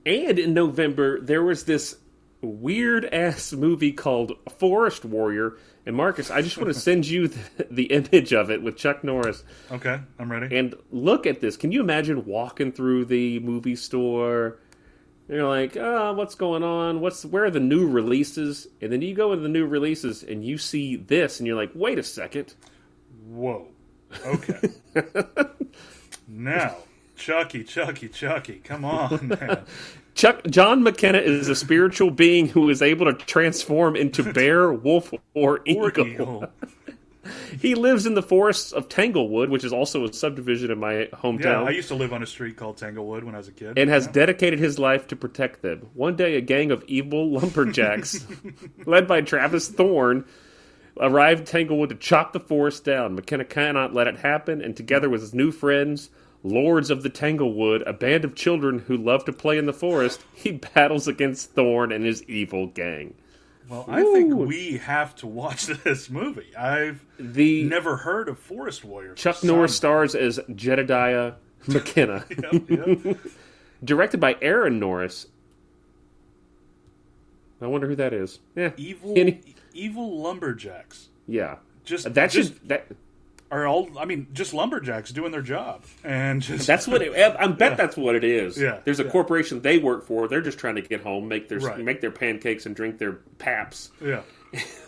And in November, there was this weird-ass movie called Forest Warrior. And Marcus, I just want to send you the image of it with Chuck Norris. Okay, I'm ready. And look at this. Can you imagine walking through the movie store? And you're like, oh, what's going on? Where are the new releases? And then you go into the new releases and you see this, and you're like, wait a second. Whoa. Okay. Now, Chucky. Come on, man. John McKenna is a spiritual being who is able to transform into bear, wolf, or eagle. He lives in the forests of Tanglewood, which is also a subdivision in my hometown. Yeah, I used to live on a street called Tanglewood when I was a kid. And has dedicated his life to protect them. One day, a gang of evil lumberjacks, led by Travis Thorne, arrived at Tanglewood to chop the forest down. McKenna cannot let it happen, and together with his new friends, Lords of the Tanglewood, a band of children who love to play in the forest, he battles against Thorne and his evil gang. Well, I think we have to watch this movie. I've never heard of Forest Warrior. Chuck Norris stars as Jedediah McKenna. Yep. Directed by Aaron Norris. I wonder who that is. Yeah. Evil lumberjacks. Yeah. Just lumberjacks doing their job, and that's what I bet. That's what it is. Yeah, there's a corporation they work for. They're just trying to get home, make their pancakes, and drink their paps. Yeah,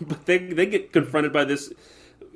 but they get confronted by this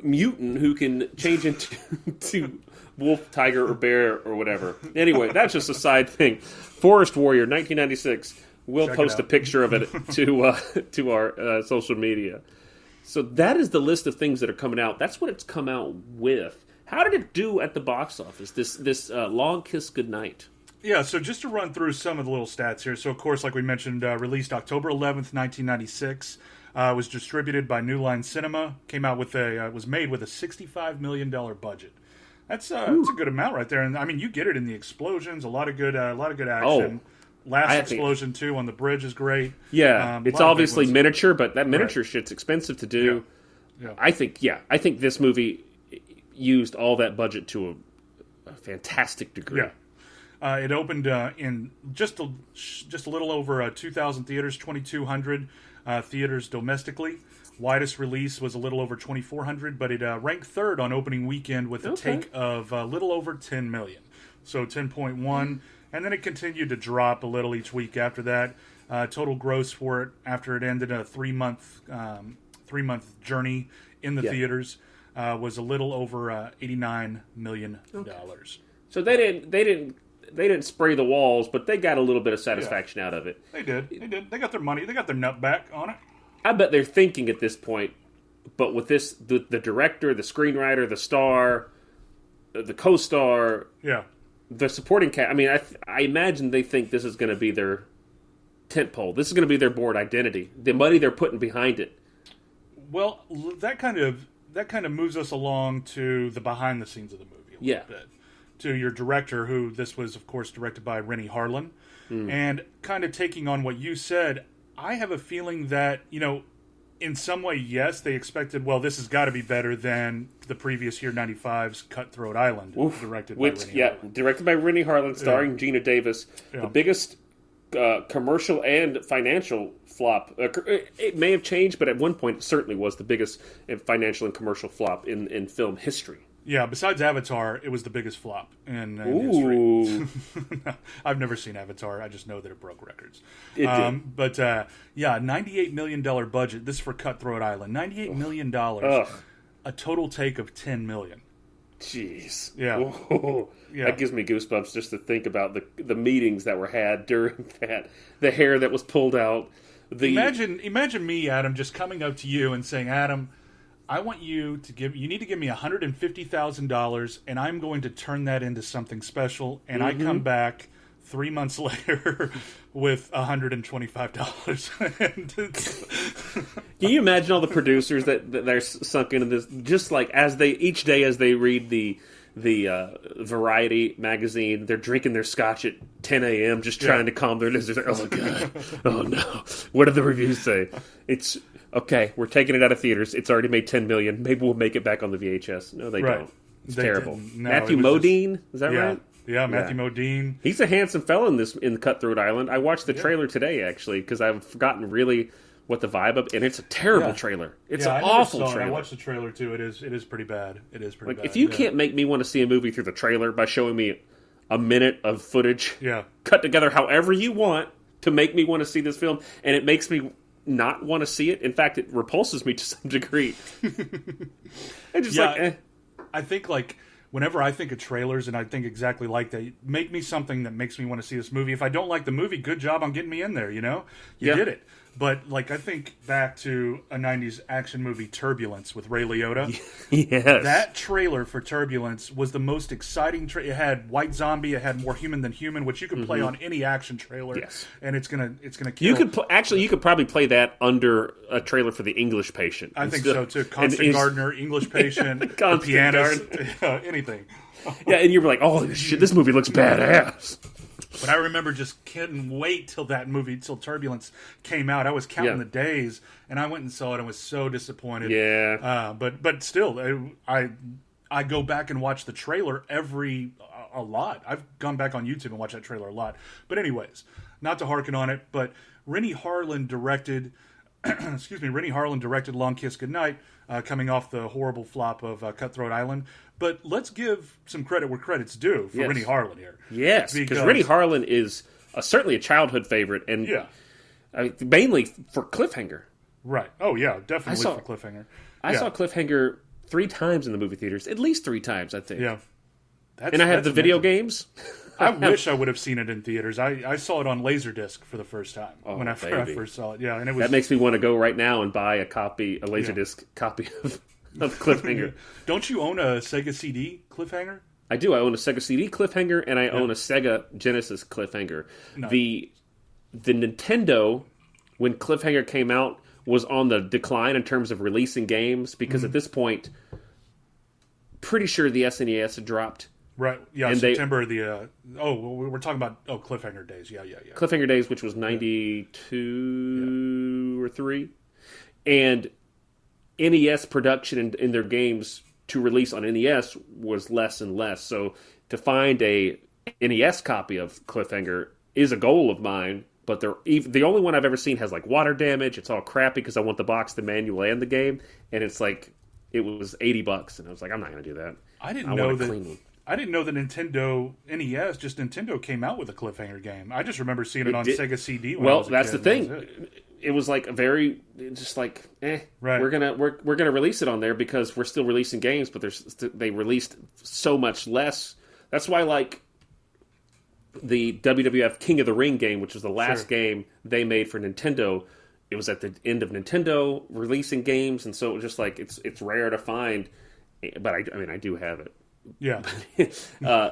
mutant who can change into wolf, tiger, or bear, or whatever. Anyway, that's just a side thing. Forest Warrior, 1996. We'll post a picture of it to our social media. So that is the list of things that are coming out. That's what it's come out with. How did it do at the box office, this Long Kiss Goodnight? Yeah, so just to run through some of the little stats here. So, of course, like we mentioned, released October 11th, 1996. Was distributed by New Line Cinema. Came out with was made with a $65 million budget. That's a good amount right there. And, I mean, you get it in the explosions, a lot of good action. Last explosion, too, on the bridge is great. Yeah, it's obviously miniature, but that miniature shit's expensive to do. Yeah. I think this movie used all that budget to a fantastic degree. Yeah. It opened in just a little over 2,000 theaters, 2,200 theaters domestically. Widest release was a little over 2,400, but it ranked third on opening weekend with a take of a little over 10 million. So 10.1. And then it continued to drop a little each week after that. Total gross for it after it ended a 3-month journey in the theaters was a little over $89 million. So they didn't spray the walls, but they got a little bit of satisfaction out of it. They did. They got their money. They got their nut back on it. I bet they're thinking at this point, but with this, the director, the screenwriter, the star, the co-star, the supporting cast. I mean, I imagine they think this is going to be their tentpole. This is going to be their board identity. The money they're putting behind it. Well, that kind of moves us along to the behind the scenes of the movie a little bit. To your director, who this was, of course, directed by Rennie Harlan, and kind of taking on what you said. I have a feeling that, in some way, yes, they expected, well, this has got to be better than the previous year, 95's Cutthroat Island, directed by Rennie Harlan. Directed by Rennie Harlan, starring Geena Davis. The biggest commercial and financial flop. It may have changed, but at one point, it certainly was the biggest financial and commercial flop in film history. Yeah, besides Avatar, it was the biggest flop in history. I've never seen Avatar. I just know that it broke records. It did. But, $98 million budget. This is for Cutthroat Island. $98 million. A total take of $10 million. Jeez. Yeah. That gives me goosebumps just to think about the meetings that were had during that. The hair that was pulled out. Imagine me, Adam, just coming up to you and saying, Adam, I want you need to give me $150,000, and I'm going to turn that into something special. And I come back 3 months later with $125. Can you imagine all the producers that are sunk into this? Just like each day as they read the Variety magazine, they're drinking their scotch at 10 a.m. just trying to calm their nerves. They're like, oh my god, oh no, what do the reviews say? It's okay. We're taking it out of theaters. It's already made $10 million. Maybe we'll make it back on the VHS. No, they don't. It's terrible. No, Matthew Modine, is that right? Yeah, Matthew Modine. He's a handsome fella in Cutthroat Island. I watched the trailer today, actually, because I've forgotten really what the vibe of, and it's a terrible trailer. It's an awful trailer. I watched the trailer too. It is pretty bad. It is pretty bad. If you can't make me want to see a movie through the trailer by showing me a minute of footage, cut together however you want to make me want to see this film, and it makes me not want to see it. In fact, it repulses me to some degree. And just I think whenever I think of trailers, and I think exactly like that, make me something that makes me want to see this movie. If I don't like the movie, good job on getting me in there, you did it. But, I think back to a 90s action movie, Turbulence, with Ray Liotta. Yes. That trailer for Turbulence was the most exciting It had White Zombie, it had More Human Than Human, which you could play on any action trailer. Yes. And it's gonna kill. You could probably play that under a trailer for The English Patient. I think so, too. Constant Gardner, English Patient, the pianist, anything. Yeah, and you were like, oh, shit, this movie looks badass. But I remember just couldn't wait till Turbulence came out. I was counting the days, and I went and saw it and was so disappointed. Yeah. But still, I go back and watch the trailer a lot. I've gone back on YouTube and watched that trailer a lot. But anyways, not to harken on it, but Rennie Harlin directed Long Kiss Goodnight, coming off the horrible flop of Cutthroat Island. But let's give some credit where credit's due for Rennie Harlin here. Yes, because Rennie Harlin is certainly a childhood favorite, and mainly for Cliffhanger. Right. Oh, yeah, definitely for Cliffhanger. I saw Cliffhanger 3 times in the movie theaters, at least 3 times, I think. Yeah. And I have the video games. I wish I would have seen it in theaters. I saw it on Laserdisc for the first time when I first saw it. Yeah, and it was... That makes me want to go right now and buy a Laserdisc copy of Cliffhanger. Don't you own a Sega CD Cliffhanger? I do. I own a Sega CD Cliffhanger, and I own a Sega Genesis Cliffhanger. Nice. The Nintendo, when Cliffhanger came out, was on the decline in terms of releasing games, because at this point, pretty sure the SNES had dropped. Right, yeah, and September, we're talking about, Cliffhanger days, yeah. Cliffhanger days, which was 92 or 3. And NES production in their games to release on NES was less and less. So to find a NES copy of Cliffhanger is a goal of mine, but the only one I've ever seen has water damage. It's all crappy because I want the box, the manual, and the game, and it was $80, and I was like, I'm not going to do that. I didn't know that Nintendo NES, just Nintendo came out with a Cliffhanger game. I just remember seeing it on Sega CD. Well, that's the thing. It was a very right. We're gonna release it on there because we're still releasing games, but they released so much less. That's why the WWF King of the Ring game, which was the last game they made for Nintendo, it was at the end of Nintendo releasing games, and so it was just it's rare to find. But I do have it. Yeah.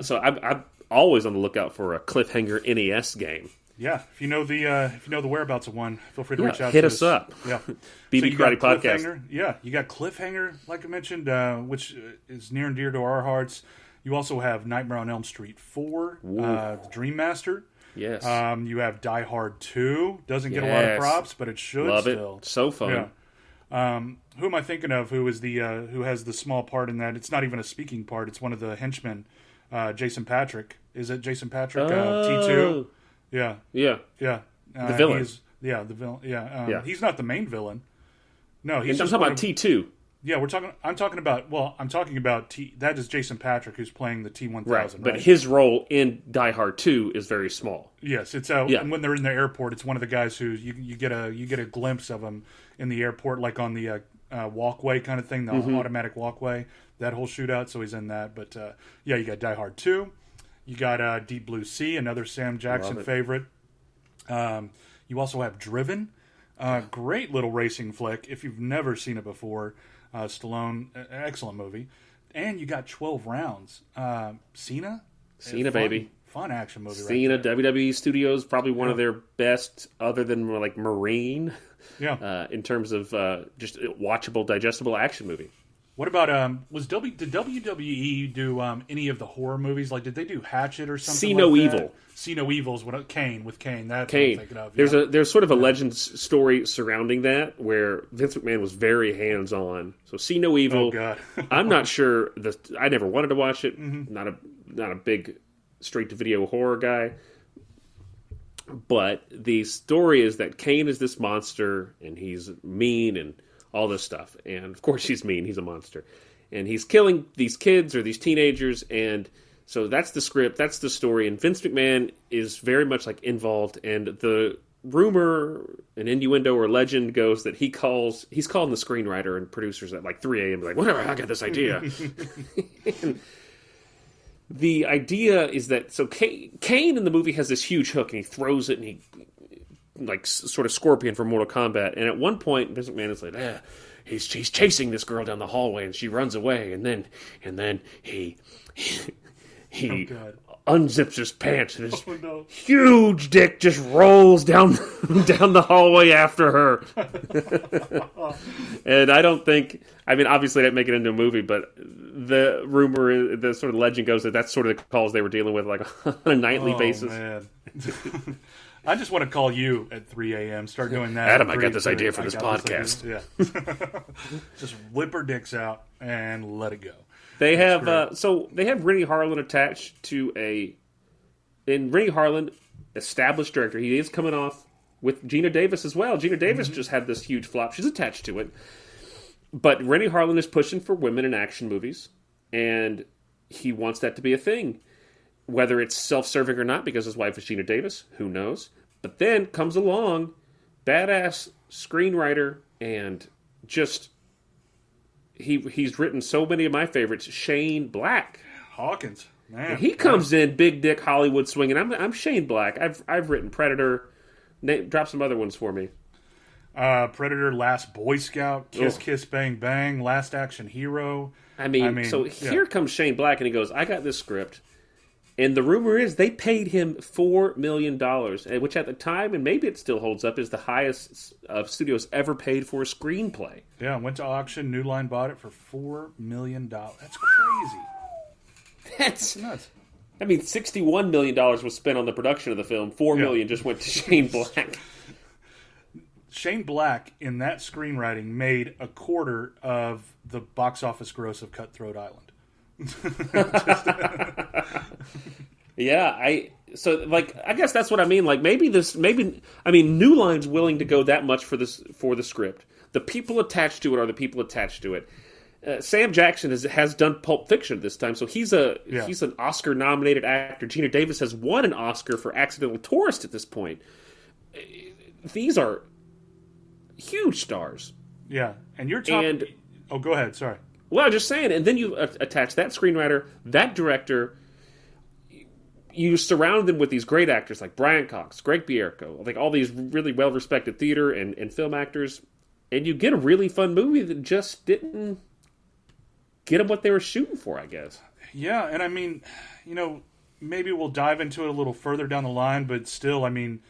So I'm always on the lookout for a Cliffhanger NES game. Yeah, if you know the whereabouts of one, feel free to reach out. Hit us up. Yeah, BB Karate Podcast. Yeah, you got Cliffhanger, like I mentioned, which is near and dear to our hearts. You also have Nightmare on Elm Street 4, the Dream Master. Yes. You have Die Hard 2. Doesn't get a lot of props, but it should. Love still. It. So fun. Yeah. Who am I thinking of? Who is who has the small part in that? It's not even a speaking part. It's one of the henchmen, Jason Patrick. Is it Jason Patrick? T2. Yeah. The villain. The villain. Yeah. He's not the main villain. No, he's. I'm talking about T2. Yeah, I'm talking about that is Jason Patrick, who's playing the T-1000. Right, but his role in Die Hard 2 is very small. Yes, it's and when they're in the airport, it's one of the guys who you get a glimpse of him in the airport, like on the walkway kind of thing, the automatic walkway, that whole shootout. So he's in that. But you got Die Hard 2. You got Deep Blue Sea, another Sam Jackson favorite. You also have Driven, great little racing flick. If you've never seen it before, Stallone, excellent movie. And you got 12 Rounds. Cena, baby. Fun action movie. Cena, right there. WWE Studios, probably one of their best, other than Marine. Yeah. In terms of just watchable, digestible action movie. What about did WWE do any of the horror movies? Did they do Hatchet or something? See No Evil. See No Evil is with Kane. That's Kane. What I'm thinking of. There's sort of a legend story surrounding that where Vince McMahon was very hands on. So See No Evil. Oh God. I'm not sure. I never wanted to watch it. Mm-hmm. Not a big straight-to-video horror guy. But the story is that Kane is this monster, and he's mean and all this stuff. And, of course, he's mean. He's a monster. And he's killing these kids or these teenagers, and so that's the script, that's the story. And Vince McMahon is very much, like, involved, and the rumor, an innuendo or legend goes that he's calling the screenwriter and producers at, like, 3 a.m. like, whatever, I got this idea. And the idea is that, so Kane in the movie has this huge hook, and he throws it, and he, like, sort of Scorpion from Mortal Kombat. And at one point, Vince McMahon is like, he's chasing this girl down the hallway, and she runs away, and then he unzips his pants, and his huge dick just rolls down the hallway after her. And I don't think, I mean, obviously that make it into a movie, but the rumor, the sort of legend goes that that's sort of the calls they were dealing with, like, on a nightly basis. Man. I just want to call you at 3 a.m. Start doing that. Adam, I got this idea for this podcast. Yeah. Just whip her dicks out and let it go. They have they have Rennie Harlan attached to Rennie Harlan, established director. He is coming off with Geena Davis as well. Geena Davis just had this huge flop. She's attached to it. But Rennie Harlan is pushing for women in action movies, and he wants that to be a thing. Whether it's self-serving or not, because his wife is Geena Davis, who knows? But then comes along, badass screenwriter, and just he's written so many of my favorites. Shane Black, Hawkins, man, he comes in big dick Hollywood swinging. I'm Shane Black. I've written Predator. Drop some other ones for me. Predator, Last Boy Scout, Kiss Kiss Bang Bang, Last Action Hero. I mean, so here comes Shane Black, and he goes, I got this script. And the rumor is they paid him $4 million, which at the time, and maybe it still holds up, is the highest of studios ever paid for a screenplay. Yeah, went to auction. New Line bought it for $4 million. That's crazy. That's nuts. I mean, $61 million was spent on the production of the film. $4 million just went to Shane Black. Shane Black, in that screenwriting, made a quarter of the box office gross of Cutthroat Island. Yeah, I guess that's what I mean. Like, New Line's willing to go that much for the script. The people attached to it are the people attached to it. Sam Jackson has done Pulp Fiction this time, so he's an Oscar-nominated actor. Geena Davis has won an Oscar for Accidental Tourist at this point. These are huge stars. Yeah, and you're talking... Oh, go ahead, sorry. Well, I'm just saying, and then you attach that screenwriter, that director, you surround them with these great actors like Brian Cox, Greg Bierko, like all these really well-respected theater and film actors, and you get a really fun movie that just didn't get them what they were shooting for, I guess. Yeah, and I mean, maybe we'll dive into it a little further down the line, but still, I mean,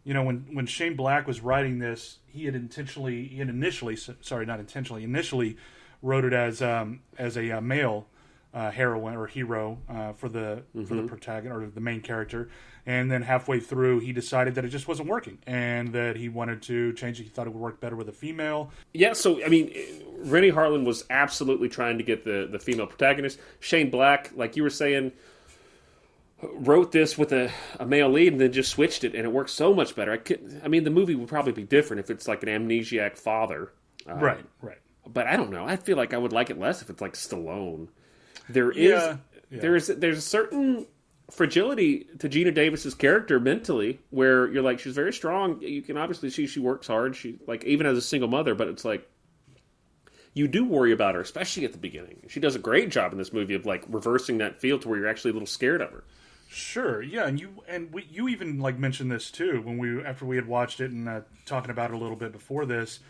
when Shane Black was writing this, he initially wrote it as a male heroine or hero for the protagonist or the main character, and then halfway through he decided that it just wasn't working and that he wanted to change it. He thought it would work better with a female. Yeah, so I mean, Rennie Harlan was absolutely trying to get the female protagonist. Shane Black, like you were saying, wrote this with a male lead and then just switched it, and it works so much better. I mean, the movie would probably be different if it's like an amnesiac father. Right. But I don't know. I feel like I would like it less if it's like Stallone. There's a certain fragility to Geena Davis's character mentally, where you're like, she's very strong. You can obviously see she works hard. She, like, even as a single mother, but it's like you do worry about her, especially at the beginning. She does a great job in this movie of like reversing that feel to where you're actually a little scared of her. Sure, yeah, and you even like mentioned this too when after we had watched it and talking about it a little bit before this,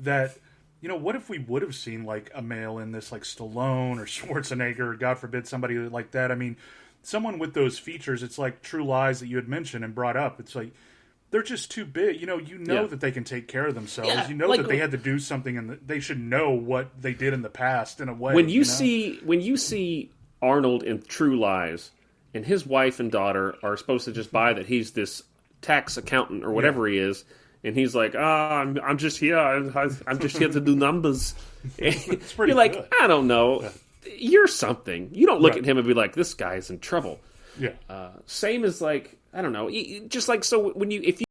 that what if we would have seen like a male in this, like Stallone or Schwarzenegger, or God forbid somebody like that. I mean, someone with those features. It's like True Lies that you had mentioned and brought up. It's like they're just too big. That they can take care of themselves. Yeah, that they had to do something and they should know what they did in the past in a way. When you see Arnold in True Lies, and his wife and daughter are supposed to just buy that he's this tax accountant or whatever he is, and he's like, I'm just here. I'm just here to do numbers. It's pretty You're like, good. I don't know. Yeah. You're something. You don't look at him and be like, this guy's in trouble. Yeah. Same as like, I don't know, just like, so when if you